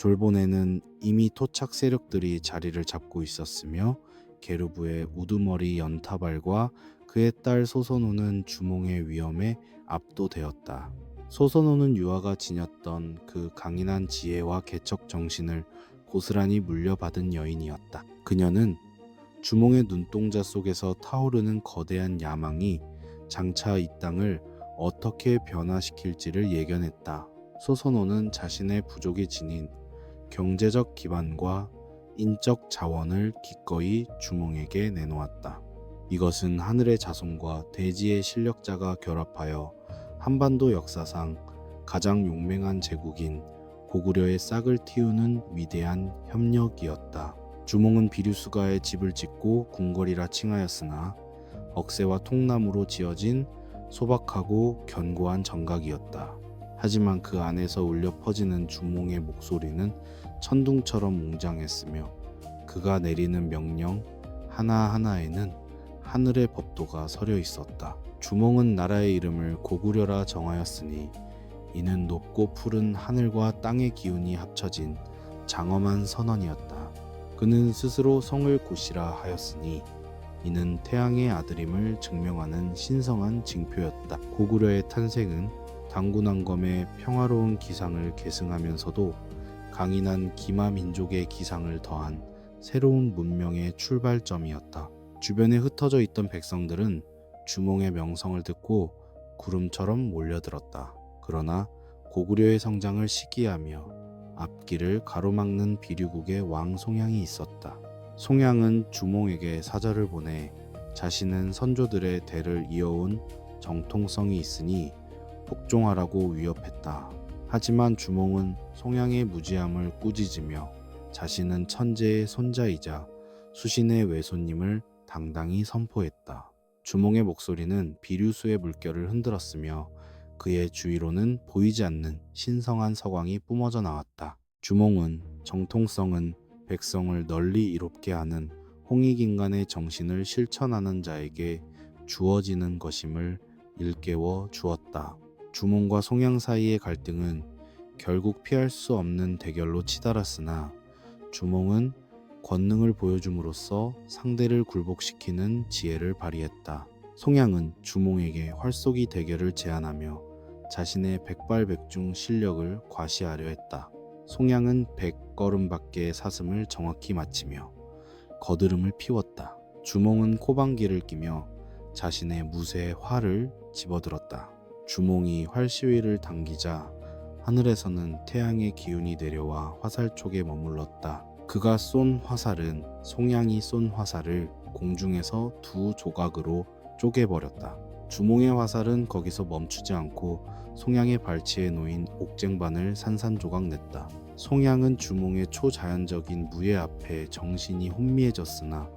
졸본에는 이미 토착 세력들이 자리를 잡고 있었으며 게르부의 우두머리 연타발과 그의 딸 소선호는 주몽의 위험에 압도되었다. 소선호는 유아가 지녔던 그 강인한 지혜와 개척 정신을 고스란히 물려받은 여인이었다. 그녀는 주몽의 눈동자 속에서 타오르는 거대한 야망이 장차 이 땅을 어떻게 변화시킬지를 예견했다. 소선호는 자신의 부족이 지닌 경제적 기반과 인적 자원을 기꺼이 주몽에게 내놓았다. 이것은 하늘의 자손과 대지의 실력자가 결합하여 한반도 역사상 가장 용맹한 제국인 고구려의 싹을 틔우는 위대한 협력이었다. 주몽은 비류수가의 집을 짓고 궁궐이라 칭하였으나 억새와 통나무로 지어진 소박하고 견고한 정각이었다. 하지만 그 안에서 울려 퍼지는 주몽의 목소리는 천둥처럼 웅장했으며 그가 내리는 명령 하나하나에는 하늘의 법도가 서려 있었다. 주몽은 나라의 이름을 고구려라 정하였으니 이는 높고 푸른 하늘과 땅의 기운이 합쳐진 장엄한 선언이었다. 그는 스스로 성을 고시라 하였으니 이는 태양의 아들임을 증명하는 신성한 징표였다. 고구려의 탄생은 당군왕검의 평화로운 기상을 계승하면서도 강인한 기마 민족의 기상을 더한 새로운 문명의 출발점이었다. 주변에 흩어져 있던 백성들은 주몽의 명성을 듣고 구름처럼 몰려들었다. 그러나 고구려의 성장을 시기하며 앞길을 가로막는 비류국의 왕 송양이 있었다. 송양은 주몽에게 사절을 보내 자신은 선조들의 대를 이어온 정통성이 있으니 복종하라고 위협했다. 하지만 주몽은 송양의 무지함을 꾸짖으며 자신은 천재의 손자이자 수신의 외손님을 당당히 선포했다. 주몽의 목소리는 비류수의 물결을 흔들었으며 그의 주위로는 보이지 않는 신성한 서광이 뿜어져 나왔다. 주몽은 정통성은 백성을 널리 이롭게 하는 홍익인간의 정신을 실천하는 자에게 주어지는 것임을 일깨워 주었다. 주몽과 송양 사이의 갈등은 결국 피할 수 없는 대결로 치달았으나 주몽은 권능을 보여줌으로써 상대를 굴복시키는 지혜를 발휘했다. 송양은 주몽에게 활쏘기 대결을 제안하며 자신의 백발백중 실력을 과시하려 했다. 송양은 100걸음밖의 사슴을 정확히 맞히며 거드름을 피웠다. 주몽은 코방귀를 끼며 자신의 무쇠 활을 집어들었다. 주몽이 활시위를 당기자 하늘에서는 태양의 기운이 내려와 화살촉에 머물렀다. 그가 쏜 화살은 송양이 쏜 화살을 공중에서 두 조각으로 쪼개버렸다. 주몽의 화살은 거기서 멈추지 않고 송양의 발치에 놓인 옥쟁반을 산산조각 냈다. 송양은 주몽의 초자연적인 무예 앞에 정신이 혼미해졌으나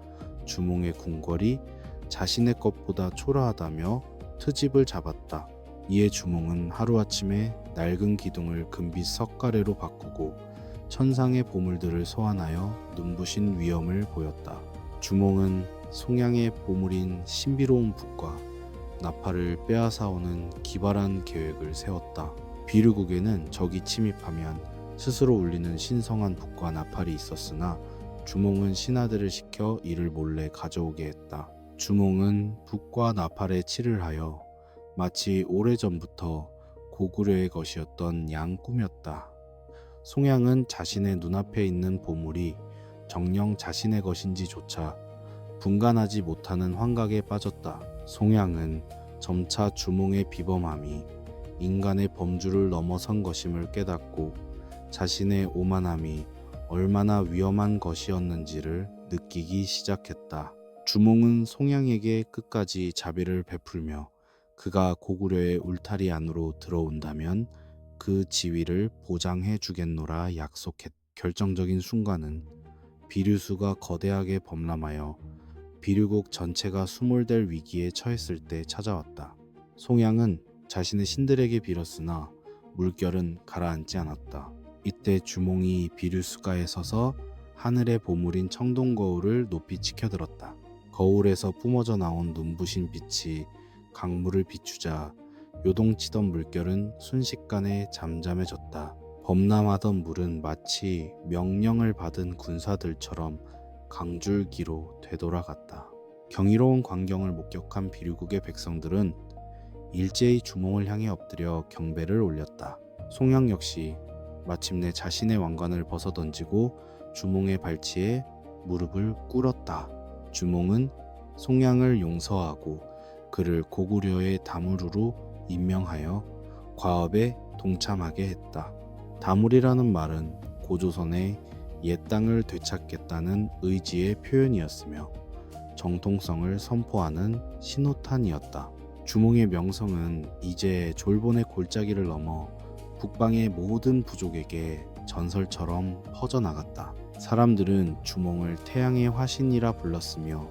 주몽의 궁궐이 자신의 것보다 초라하다며 트집을 잡았다. 이에 주몽은 하루아침에 낡은 기둥을 금빛 석가래로 바꾸고 천상의 보물들을 소환하여 눈부신 위엄을 보였다. 주몽은 송양의 보물인 신비로운 북과 나팔을 빼앗아오는 기발한 계획을 세웠다. 비류국에는 적이 침입하면 스스로 울리는 신성한 북과 나팔이 있었으나 주몽은 신하들을 시켜 이를 몰래 가져오게 했다. 주몽은 북과 나팔에 칠을 하여 마치 오래전부터 고구려의 것이었던 양 꾸몄다. 송양은 자신의 눈앞에 있는 보물이 정녕 자신의 것인지조차 분간하지 못하는 환각에 빠졌다. 송양은 점차 주몽의 비범함이 인간의 범주를 넘어선 것임을 깨닫고 자신의 오만함이 얼마나 위험한 것이었는지를 느끼기 시작했다. 주몽은 송양에게 끝까지 자비를 베풀며 그가 고구려의 울타리 안으로 들어온다면 그 지위를 보장해 주겠노라 약속했다. 결정적인 순간은 비류수가 거대하게 범람하여 비류국 전체가 수몰될 위기에 처했을 때 찾아왔다. 송양은 자신의 신들에게 빌었으나 물결은 가라앉지 않았다. 이때 주몽이 비류수가에 서서 하늘의 보물인 청동거울을 높이 치켜들었다. 거울에서 뿜어져 나온 눈부신 빛이 강물을 비추자 요동치던 물결은 순식간에 잠잠해졌다. 범람하던 물은 마치 명령을 받은 군사들처럼 강줄기로 되돌아갔다. 경이로운 광경을 목격한 비류국의 백성들은 일제히 주몽을 향해 엎드려 경배를 올렸다. 송양 역시 마침내 자신의 왕관을 벗어던지고 주몽의 발치에 무릎을 꿇었다. 주몽은 송양을 용서하고 그를 고구려의 다무르로 임명하여 과업에 동참하게 했다. 다물이라는 말은 고조선의 옛 땅을 되찾겠다는 의지의 표현이었으며 정통성을 선포하는 신호탄이었다. 주몽의 명성은 이제 졸본의 골짜기를 넘어 북방의 모든 부족에게 전설처럼 퍼져나갔다. 사람들은 주몽을 태양의 화신이라 불렀으며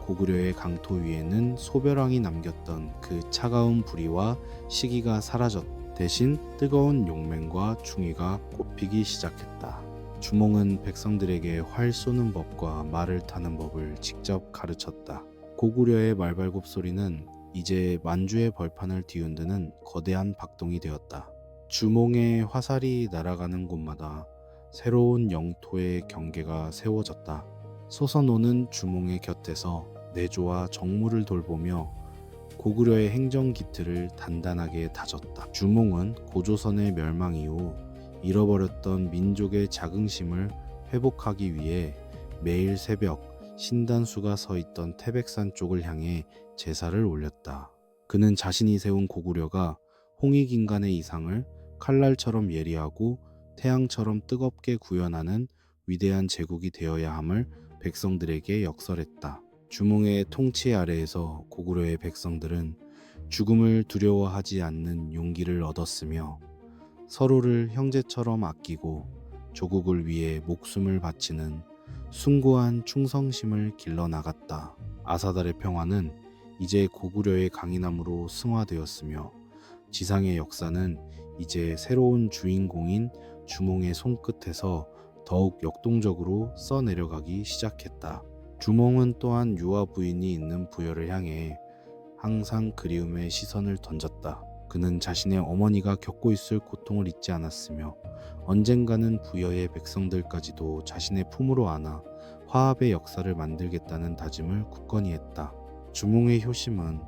고구려의 강토 위에는 소별왕이 남겼던 그 차가운 불의와 시기가 사라졌다. 대신 뜨거운 용맹과 충의가 꽃피기 시작했다. 주몽은 백성들에게 활 쏘는 법과 말을 타는 법을 직접 가르쳤다. 고구려의 말발굽 소리는 이제 만주의 벌판을 뒤흔드는 거대한 박동이 되었다. 주몽의 화살이 날아가는 곳마다 새로운 영토의 경계가 세워졌다. 소선호는 주몽의 곁에서 내조와 정무를 돌보며 고구려의 행정 기틀을 단단하게 다졌다. 주몽은 고조선의 멸망 이후 잃어버렸던 민족의 자긍심을 회복하기 위해 매일 새벽 신단수가 서 있던 태백산 쪽을 향해 제사를 올렸다. 그는 자신이 세운 고구려가 홍익인간의 이상을 칼날처럼 예리하고 태양처럼 뜨겁게 구현하는 위대한 제국이 되어야 함을 백성들에게 역설했다. 주몽의 통치 아래에서 고구려의 백성들은 죽음을 두려워하지 않는 용기를 얻었으며 서로를 형제처럼 아끼고 조국을 위해 목숨을 바치는 숭고한 충성심을 길러나갔다. 아사달의 평화는 이제 고구려의 강인함으로 승화되었으며 지상의 역사는 이제 새로운 주인공인 주몽의 손끝에서 더욱 역동적으로 써내려가기 시작했다. 주몽은 또한 유아 부인이 있는 부여를 향해 항상 그리움의 시선을 던졌다. 그는 자신의 어머니가 겪고 있을 고통을 잊지 않았으며 언젠가는 부여의 백성들까지도 자신의 품으로 안아 화합의 역사를 만들겠다는 다짐을 굳건히 했다. 주몽의 효심은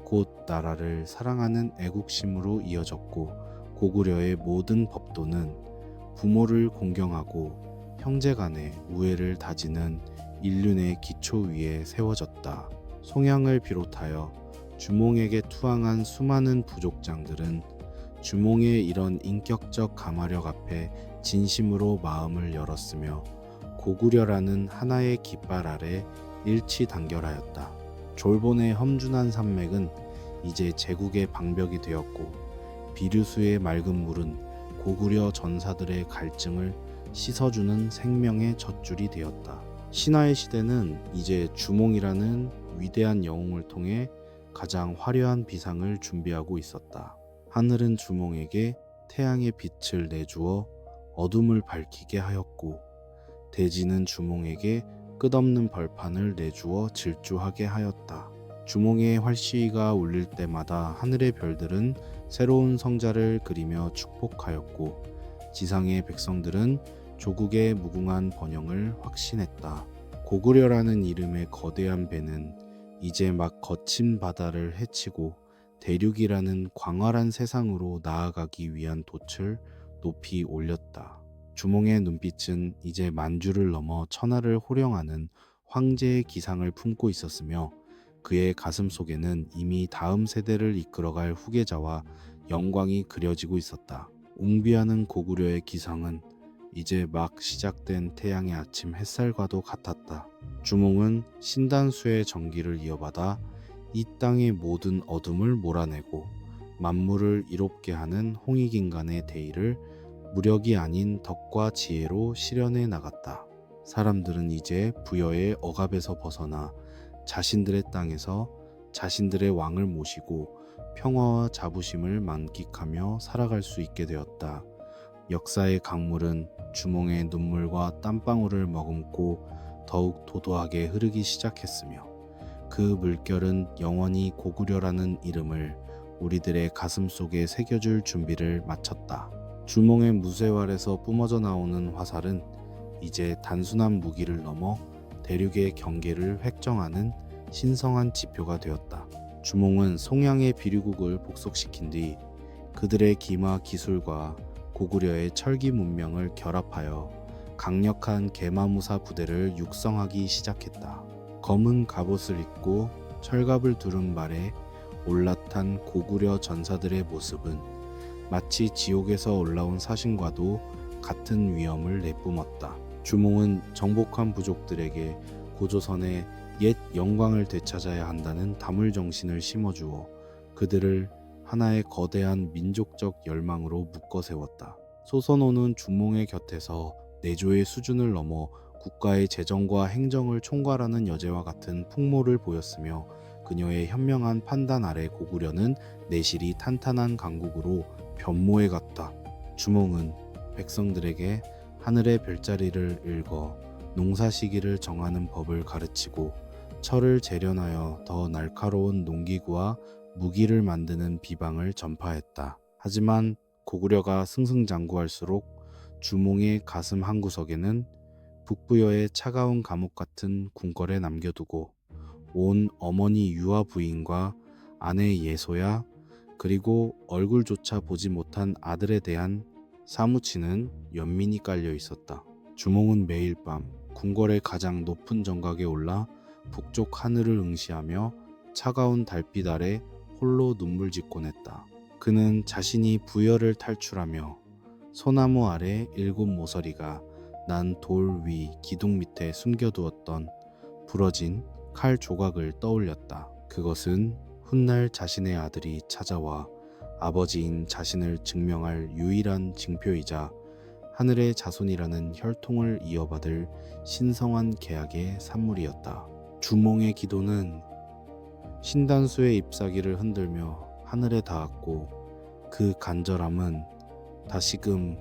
곧 나라를 사랑하는 애국심으로 이어졌고 고구려의 모든 법도는 부모를 공경하고 형제간의 우애를 다지는 인륜의 기초 위에 세워졌다. 송양을 비롯하여 주몽에게 투항한 수많은 부족장들은 주몽의 이런 인격적 가마력 앞에 진심으로 마음을 열었으며 고구려라는 하나의 깃발 아래 일치단결하였다. 졸본의 험준한 산맥은 이제 제국의 방벽이 되었고 비류수의 맑은 물은 고구려 전사들의 갈증을 씻어주는 생명의 젖줄이 되었다. 신하의 시대는 이제 주몽이라는 위대한 영웅을 통해 가장 화려한 비상을 준비하고 있었다. 하늘은 주몽에게 태양의 빛을 내주어 어둠을 밝히게 하였고 대지는 주몽에게 끝없는 벌판을 내주어 질주하게 하였다. 주몽의 활시위가 울릴 때마다 하늘의 별들은 새로운 성자를 그리며 축복하였고 지상의 백성들은 조국의 무궁한 번영을 확신했다. 고구려라는 이름의 거대한 배는 이제 막 거친 바다를 헤치고 대륙이라는 광활한 세상으로 나아가기 위한 돛을 높이 올렸다. 주몽의 눈빛은 이제 만주를 넘어 천하를 호령하는 황제의 기상을 품고 있었으며 그의 가슴 속에는 이미 다음 세대를 이끌어갈 후계자와 영광이 그려지고 있었다. 웅비하는 고구려의 기상은 이제 막 시작된 태양의 아침 햇살과도 같았다. 주몽은 신단수의 정기를 이어받아 이 땅의 모든 어둠을 몰아내고 만물을 이롭게 하는 홍익인간의 대의를 무력이 아닌 덕과 지혜로 실현해 나갔다. 사람들은 이제 부여의 억압에서 벗어나 자신들의 땅에서 자신들의 왕을 모시고 평화와 자부심을 만끽하며 살아갈 수 있게 되었다. 역사의 강물은 주몽의 눈물과 땀방울을 머금고 더욱 도도하게 흐르기 시작했으며 그 물결은 영원히 고구려라는 이름을 우리들의 가슴 속에 새겨줄 준비를 마쳤다. 주몽의 무쇠활에서 뿜어져 나오는 화살은 이제 단순한 무기를 넘어 대륙의 경계를 획정하는 신성한 지표가 되었다. 주몽은 송양의 비류국을 복속시킨 뒤 그들의 기마 기술과 고구려의 철기 문명을 결합하여 강력한 계마무사 부대를 육성하기 시작했다. 검은 갑옷을 입고 철갑을 두른 말에 올라탄 고구려 전사들의 모습은 마치 지옥에서 올라온 사신과도 같은 위엄을 내뿜었다. 주몽은 정복한 부족들에게 고조선의 옛 영광을 되찾아야 한다는 다물 정신을 심어주어 그들을 하나의 거대한 민족적 열망으로 묶어 세웠다. 소선호는 주몽의 곁에서 내조의 수준을 넘어 국가의 재정과 행정을 총괄하는 여제와 같은 풍모를 보였으며 그녀의 현명한 판단 아래 고구려는 내실이 탄탄한 강국으로 변모해 갔다. 주몽은 백성들에게 하늘의 별자리를 읽어 농사 시기를 정하는 법을 가르치고 철을 재련하여 더 날카로운 농기구와 무기를 만드는 비방을 전파했다. 하지만 고구려가 승승장구할수록 주몽의 가슴 한구석에는 북부여의 차가운 감옥 같은 궁궐에 남겨두고 온 어머니 유아 부인과 아내 예소야 그리고 얼굴조차 보지 못한 아들에 대한 사무치는 연민이 깔려 있었다. 주몽은 매일 밤 궁궐의 가장 높은 정각에 올라 북쪽 하늘을 응시하며 차가운 달빛 아래 홀로 눈물 짓곤 했다. 그는 자신이 부여를 탈출하며 소나무 아래 7 모서리가 난 돌 위 기둥 밑에 숨겨두었던 부러진 칼 조각을 떠올렸다. 그것은 훗날 자신의 아들이 찾아와 아버지인 자신을 증명할 유일한 징표이자 하늘의 자손이라는 혈통을 이어받을 신성한 계약의 산물이었다. 주몽의 기도는 신단수의 잎사귀를 흔들며 하늘에 닿았고 그 간절함은 다시금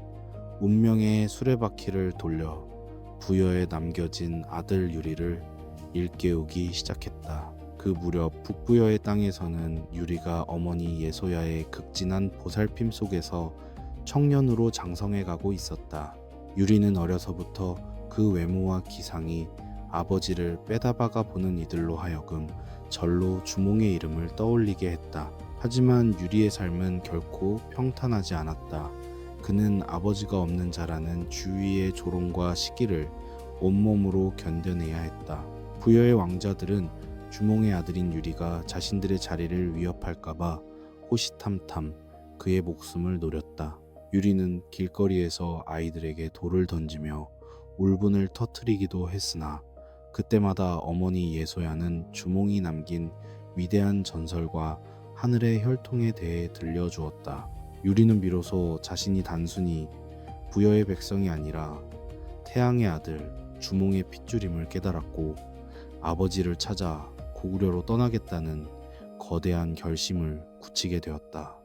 운명의 수레바퀴를 돌려 부여에 남겨진 아들 유리를 일깨우기 시작했다. 그 무렵 북부여의 땅에서는 유리가 어머니 예소야의 극진한 보살핌 속에서 청년으로 장성해 가고 있었다. 유리는 어려서부터 그 외모와 기상이 아버지를 빼다박아 보는 이들로 하여금 절로 주몽의 이름을 떠올리게 했다. 하지만 유리의 삶은 결코 평탄하지 않았다. 그는 아버지가 없는 자라는 주위의 조롱과 시기를 온몸으로 견뎌내야 했다. 부여의 왕자들은 주몽의 아들인 유리가 자신들의 자리를 위협할까봐 호시탐탐 그의 목숨을 노렸다. 유리는 길거리에서 아이들에게 돌을 던지며 울분을 터뜨리기도 했으나 그때마다 어머니 예소야는 주몽이 남긴 위대한 전설과 하늘의 혈통에 대해 들려주었다. 유리는 비로소 자신이 단순히 부여의 백성이 아니라 태양의 아들 주몽의 핏줄임을 깨달았고 아버지를 찾아 고구려로 떠나겠다는 거대한 결심을 굳히게 되었다.